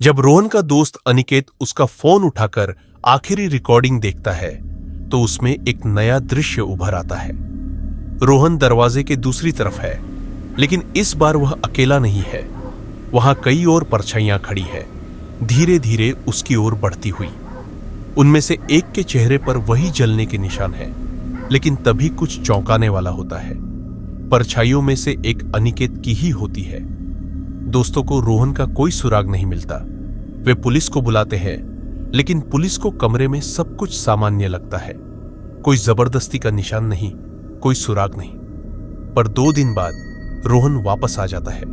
जब रोहन का दोस्त अनिकेत उसका फोन उठाकर आखिरी रिकॉर्डिंग देखता है तो उसमें एक नया दृश्य उभर आता है। रोहन दरवाजे के दूसरी तरफ है, लेकिन इस बार वह अकेला नहीं है। वहां कई और परछाइयां खड़ी है, धीरे धीरे उसकी ओर बढ़ती हुई। उनमें से एक के चेहरे पर वही जलने के निशान है, लेकिन तभी कुछ चौंकाने वाला होता है। परछाइयों में से एक अनिकेत की ही होती है। दोस्तों को रोहन का कोई सुराग नहीं मिलता। वे पुलिस को बुलाते हैं, लेकिन पुलिस को कमरे में सब कुछ सामान्य लगता है। कोई जबरदस्ती का निशान नहीं, कोई सुराग नहीं। पर 2 दिन बाद रोहन वापस आ जाता है,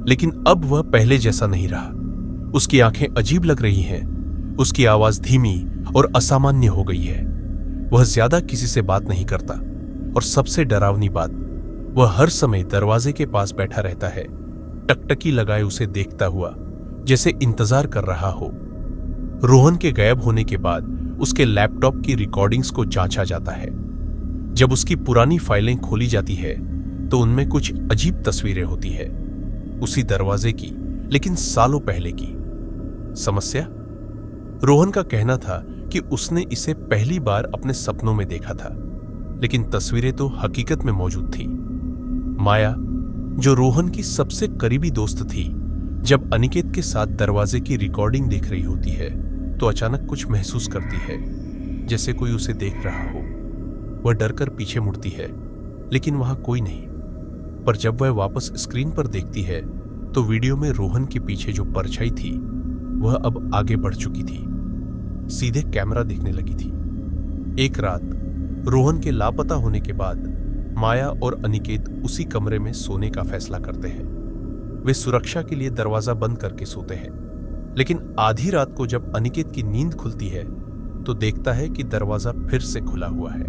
लेकिन अब वह पहले जैसा नहीं रहा। उसकी आंखें अजीब लग रही हैं, उसकी आवाज धीमी और असामान्य हो गई है। वह ज्यादा किसी से बात नहीं करता, और सबसे डरावनी बात, वह हर समय दरवाजे के पास बैठा रहता है, टकटकी लगाए उसे देखता हुआ, जैसे इंतजार कर रहा हो। रोहन के गायब होने के बाद उसके लैपटॉप की रिकॉर्डिंग्स को जांचा जाता है। जब उसकी पुरानी फाइलें खोली जाती है तो उनमें कुछ अजीब तस्वीरें होती है, उसी दरवाजे की, लेकिन सालों पहले की। समस्या? रोहन का कहना था कि उसने इसे पहली बार अपने सपनों में देखा था, लेकिन तस्वीरें तो हकीकत में मौजूद थी। माया, जो रोहन की सबसे करीबी दोस्त थी, जब अनिकेत के साथ दरवाजे की रिकॉर्डिंग देख रही होती है तो अचानक कुछ महसूस करती है, जैसे कोई उसे देख रहा हो। वह डरकर पीछे मुड़ती है, लेकिन वहां कोई नहीं। पर जब वह वापस स्क्रीन पर देखती है तो वीडियो में रोहन के पीछे जो परछाई थी वह अब आगे बढ़ चुकी थी, सीधे कैमरा देखने लगी थी। एक रात रोहन के लापता होने के बाद माया और अनिकेत उसी कमरे में सोने का फैसला करते हैं। वे सुरक्षा के लिए दरवाजा बंद करके सोते हैं, लेकिन आधी रात को जब अनिकेत की नींद खुलती है तो देखता है कि दरवाजा फिर से खुला हुआ है।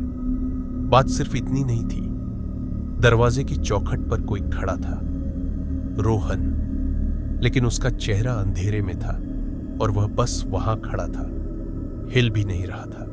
बात सिर्फ इतनी नहीं थी, दरवाजे की चौखट पर कोई खड़ा था, रोहन। लेकिन उसका चेहरा अंधेरे में था और वह बस वहां खड़ा था, हिल भी नहीं रहा था।